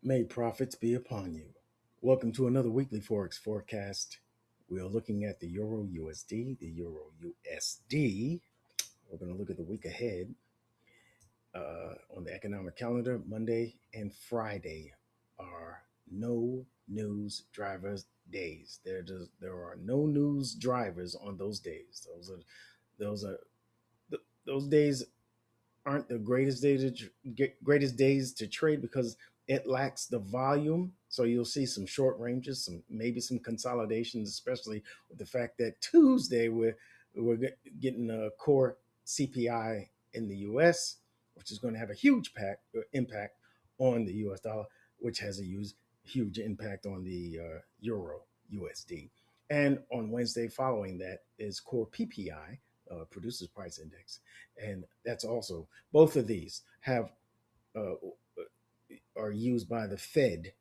May profits be upon you. Welcome to another weekly Forex forecast. We are looking at the Euro USD, the Euro USD. We're going to look at the week ahead on the economic calendar. Monday and Friday are no news drivers days. There are no news drivers on those days. Those are those days aren't the greatest days to trade because it lacks the volume. So you'll see some short ranges, maybe some consolidations, especially with the fact that Tuesday we're getting a core CPI in the U.S., which is going to have a huge impact on the U.S. dollar, which has a huge impact on the Euro USD. And on Wednesday following that is core PPI, Producers Price Index, and that's also both of these have uh, are used by the Fed,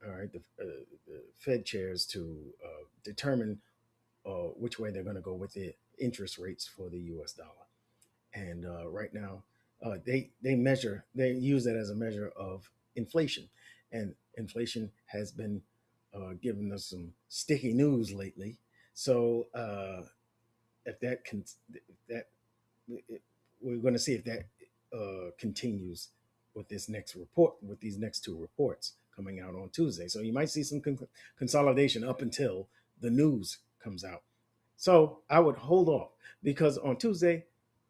all right, the Fed chairs to determine which way they're going to go with the interest rates for the U.S. dollar. And right now, they use that as a measure of inflation, and inflation has been giving us some sticky news lately. So if that can if that we're going to see if that continues with these next two reports coming out on Tuesday. So you might see some consolidation up until the news comes out. So I would hold off because on Tuesday,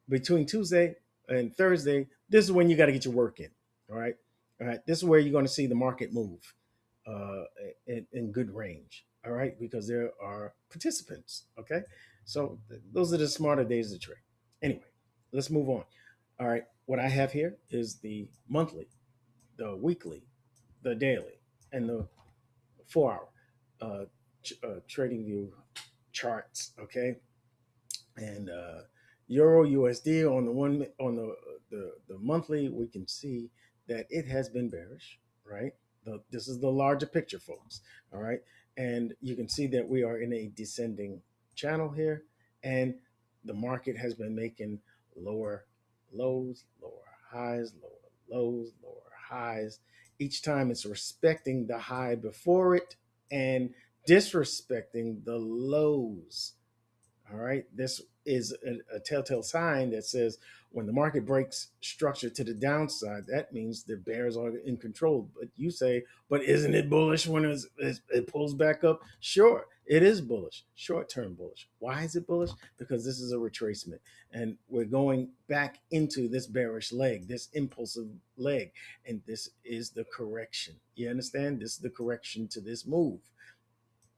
between Tuesday and Thursday, this is when you got to get your work in. All right, all right. This is where you're going to see the market move uh, in good range. All right, because there are participants. Okay, so those are the smarter days to trade. Anyway, let's move on. All right, what I have here is the monthly, the weekly, the daily, and the 4 hour trading view charts. Okay, and Euro USD on the monthly, we can see that it has been bearish, right? This is the larger picture, folks. All right, and you can see that we are in a descending channel here, and the market has been making lower lows, lower highs, lower lows, lower highs. Each time it's respecting the high before it and disrespecting the lows. All right. This is a telltale sign that says when the market breaks structure to the downside, that means the bears are in control. But you say, but isn't it bullish when it pulls back up? Sure, it is bullish, short term bullish. Why is it bullish? Because this is a retracement and we're going back into this bearish leg, this impulsive leg. And this is the correction. You understand? This is the correction to this move.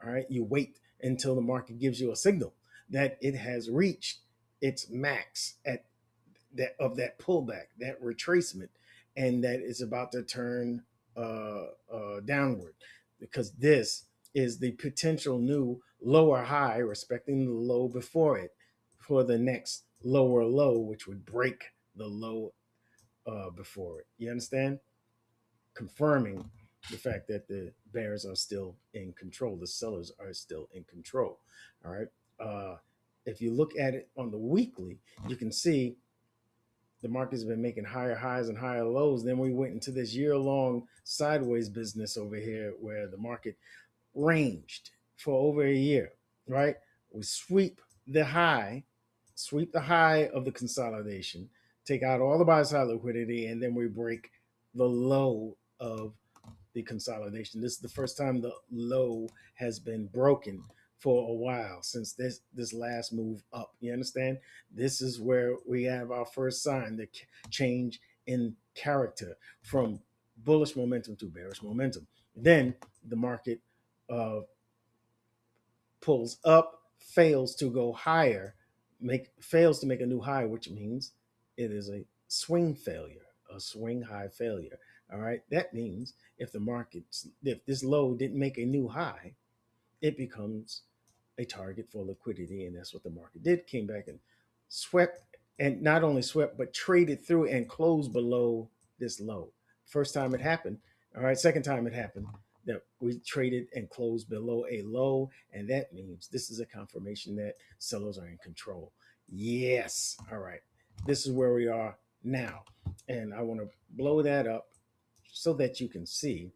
All right. You wait until the market gives you a signal that it has reached its max at that pullback, that retracement, and that it's about to turn downward because this is the potential new lower high, respecting the low before it, for the next lower low, which would break the low before it. You understand? Confirming the fact that the bears are still in control, the sellers are still in control. All right. If you look at it on the weekly, you can see the market's been making higher highs and higher lows. Then we went into this year-long sideways business over here where the market ranged for over a year, right? We sweep the high of the consolidation, take out all the buy side liquidity, and then we break the low of the consolidation. This is the first time the low has been broken for a while since this last move up. You understand? This is where we have our first sign, the change in character from bullish momentum to bearish momentum. Then the market uh, pulls up, fails to go higher, fails to make a new high, which means it is a swing failure, a swing high failure. All right. That means if this low didn't make a new high, it becomes a target for liquidity. And that's what the market did. Came back and swept, and not only swept, but traded through and closed below this low. First time it happened. All right. Second time it happened that we traded and closed below a low. And that means this is a confirmation that sellers are in control. Yes. All right. This is where we are now. And I want to blow that up so that you can see.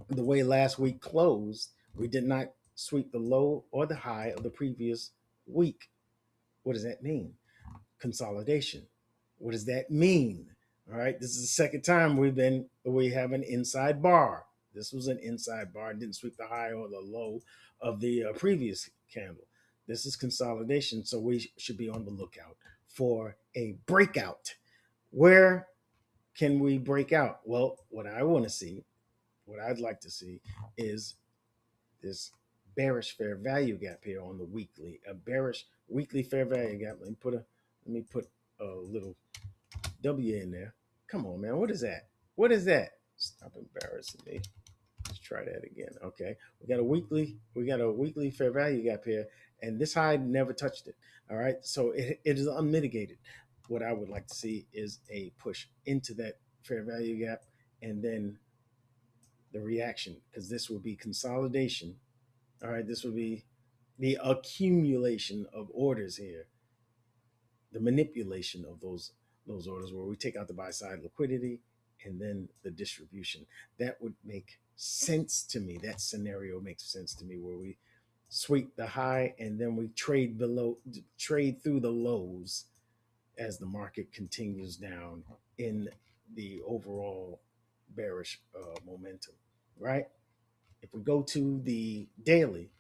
the way last week closed, we did not sweep the low or the high of the previous week. What does that mean? Consolidation. What does that mean? All right, this is the second time we have an inside bar. This was an inside bar. It didn't sweep the high or the low of the previous candle. This is consolidation, so we should be on the lookout for a breakout. Where can we break out? Well, what I want to see, what I'd like to see, is this bearish fair value gap here on the weekly, a bearish weekly fair value gap. Let me put a little W in there. Come on, man. What is that? What is that? Stop embarrassing me. Let's try that again. Okay. We got a weekly fair value gap here, and this high never touched it. All right. So it is unmitigated. What I would like to see is a push into that fair value gap and then the reaction, because this will be consolidation. All right. This will be the accumulation of orders here, the manipulation of those orders where we take out the buy side liquidity and then the distribution. That would make sense to me. That scenario makes sense to me, where we sweep the high and then we trade through the lows as the market continues down in the overall bearish momentum, right? If we go to the daily,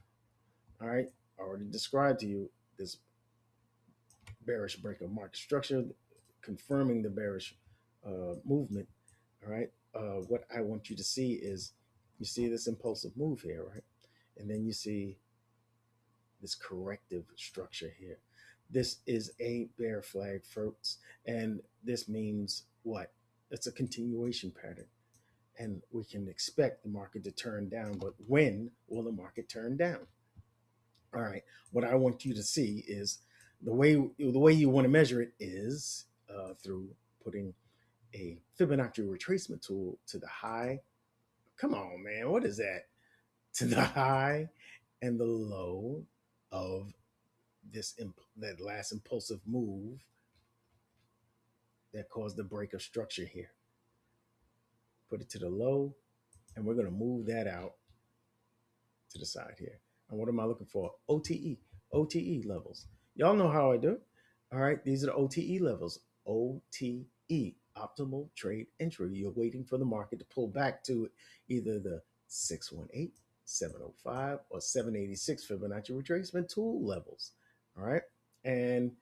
all right, I already described to you this bearish break of market structure, confirming the bearish movement. All right. What I want you to see is, you see this impulsive move here, right? And then you see this corrective structure here. This is a bear flag, folks. And this means what? It's a continuation pattern. And we can expect the market to turn down, but when will the market turn down? All right. What I want you to see is the way you want to measure it is through putting a Fibonacci retracement tool to the high. Come on, man. What is that? To the high and the low of that last impulsive move that caused the break of structure here. Put it to the low, and we're going to move that out to the side here. And what am I looking for? OTE levels. Y'all know how I do it. All right, these are the OTE levels. OTE, optimal trade entry. You're waiting for the market to pull back to either the 618, 705, or 786 Fibonacci retracement tool levels. All right, and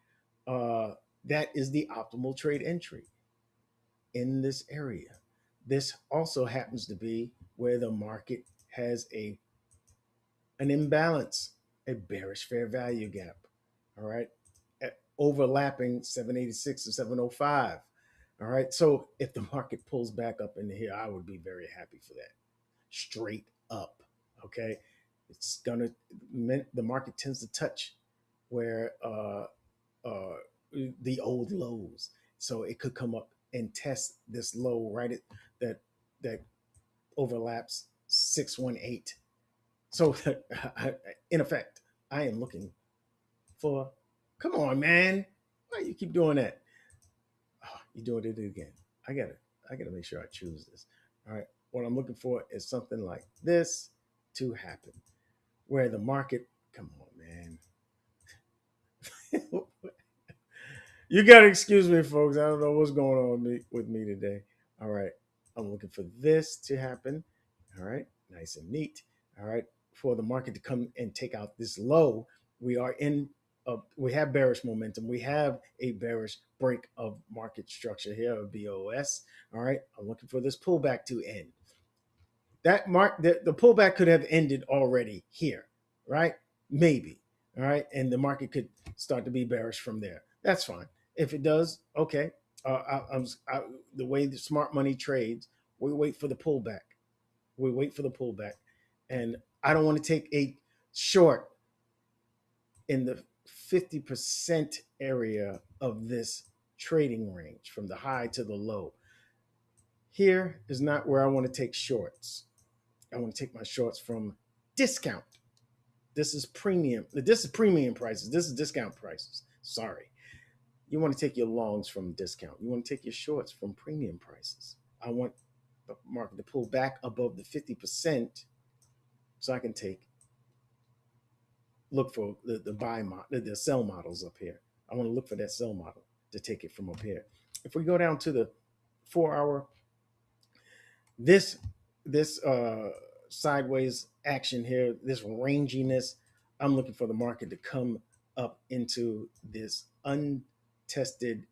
that is the optimal trade entry in this area. This also happens to be where the market has an imbalance, a bearish fair value gap. All right. Overlapping 786 and 705. All right. So if the market pulls back up into here, I would be very happy for that. Straight up. Okay. The market tends to touch where uh, the old lows. So it could come up and test this low right at that overlaps 618. So, in effect, I am looking for. Come on, man! Why you keep doing that? Oh, you're doing it again. I gotta make sure I choose this. All right. What I'm looking for is something like this to happen, where the market. Come on, man. You gotta excuse me, folks. I don't know what's going on with me today. All right. I'm looking for this to happen. All right. Nice and neat. All right. For the market to come and take out this low, we have bearish momentum. We have a bearish break of market structure here, or BOS. All right. I'm looking for this pullback to end. The pullback could have ended already here, right? Maybe. All right. And the market could start to be bearish from there. That's fine. If it does, okay. The way the smart money trades, we wait for the pullback. We wait for the pullback. And I don't want to take a short in the 50% area of this trading range from the high to the low. Here is not where I want to take shorts. I want to take my shorts from discount. This is premium. This is premium prices. This is discount prices. Sorry. You want to take your longs from discount. You want to take your shorts from premium prices. I want the market to pull back above the 50%, so I can look for the buy model, the sell models up here. I want to look for that sell model to take it from up here. If we go down to the 4 hour, this sideways action here, this ranginess, I'm looking for the market to come up into this untested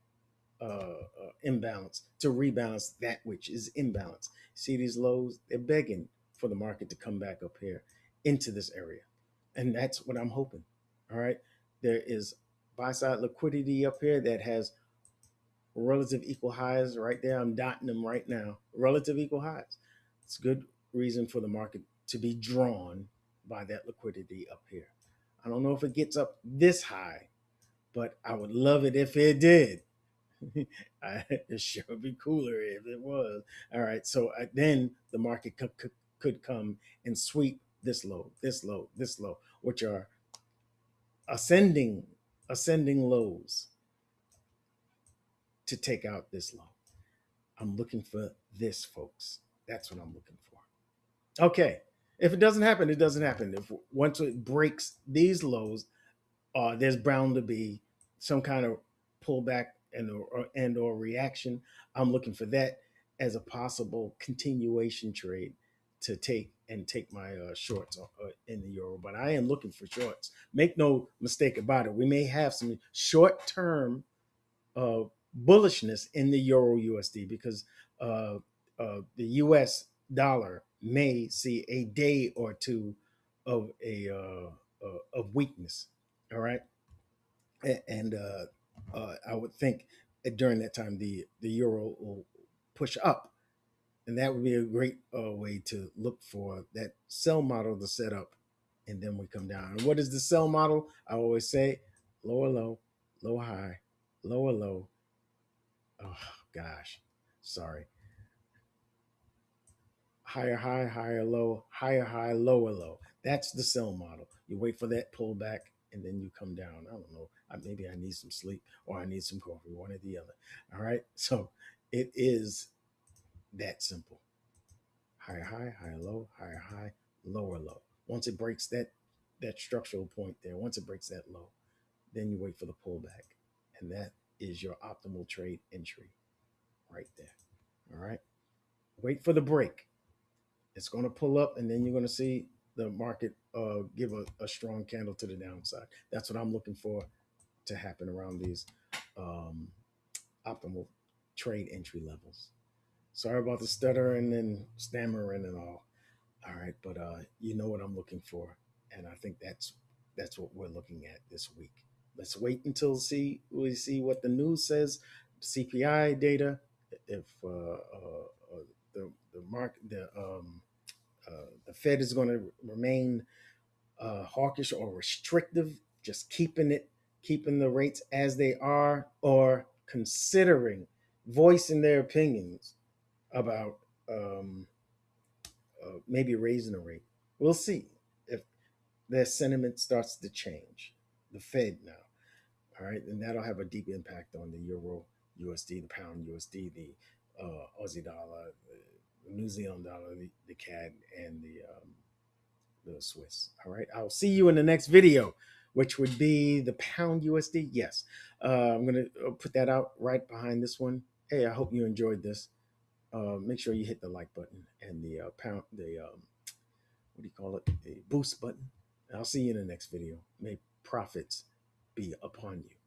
imbalance, to rebalance that which is imbalance. See these lows? They're begging for the market to come back up here into this area. And that's what I'm hoping. All right. There is buy side liquidity up here that has relative equal highs right there. I'm dotting them right now. Relative equal highs. It's a good reason for the market to be drawn by that liquidity up here. I don't know if it gets up this high, but I would love it if it did. It sure would be cooler if it was. All right. So then the market could come and sweep this low, this low, this low, which are ascending lows, to take out this low. I'm looking for this, folks. That's what I'm looking for. Okay. If it doesn't happen, it doesn't happen. If once it breaks these lows, there's bound to be some kind of pullback and or reaction. I'm looking for that as a possible continuation trade to take my shorts in the euro. But I am looking for shorts. Make no mistake about it. We may have some short-term bullishness in the euro USD because the US dollar may see a day or two of of weakness. All right, and I would think during that time the euro will push up, and that would be a great way to look for that sell model to set up, and then we come down. And what is the sell model? I always say lower low, low high, lower low. Oh gosh, sorry. Higher high, higher low, higher high, lower low. That's the sell model. You wait for that pullback and then you come down. I don't know. Maybe I need some sleep or I need some coffee, one or the other. All right. So it is that simple. Higher high, higher low, higher high, lower low. Once it breaks that structural point there, once it breaks that low, then you wait for the pullback. And that is your optimal trade entry right there. All right. Wait for the break. It's going to pull up, and then you're going to see the market give a strong candle to the downside. That's what I'm looking for to happen around these um, optimal trade entry levels. Sorry about the stuttering and stammering and all. All right, but you know what I'm looking for, and I think that's what we're looking at this week. Let's wait until we see what the news says, CPI data. If the market the Fed is going to remain hawkish or restrictive, just keeping the rates as they are, or considering voicing their opinions about maybe raising the rate. We'll see if their sentiment starts to change. The Fed now, all right, and that'll have a deep impact on the euro USD, the pound USD, the Aussie dollar, the New Zealand dollar, the CAD, and the Swiss. All right. I'll see you in the next video, which would be the pound USD. Yes. I'm going to put that out right behind this one. Hey, I hope you enjoyed this. Make sure you hit the like button and the what do you call it? The boost button. I'll see you in the next video. May profits be upon you.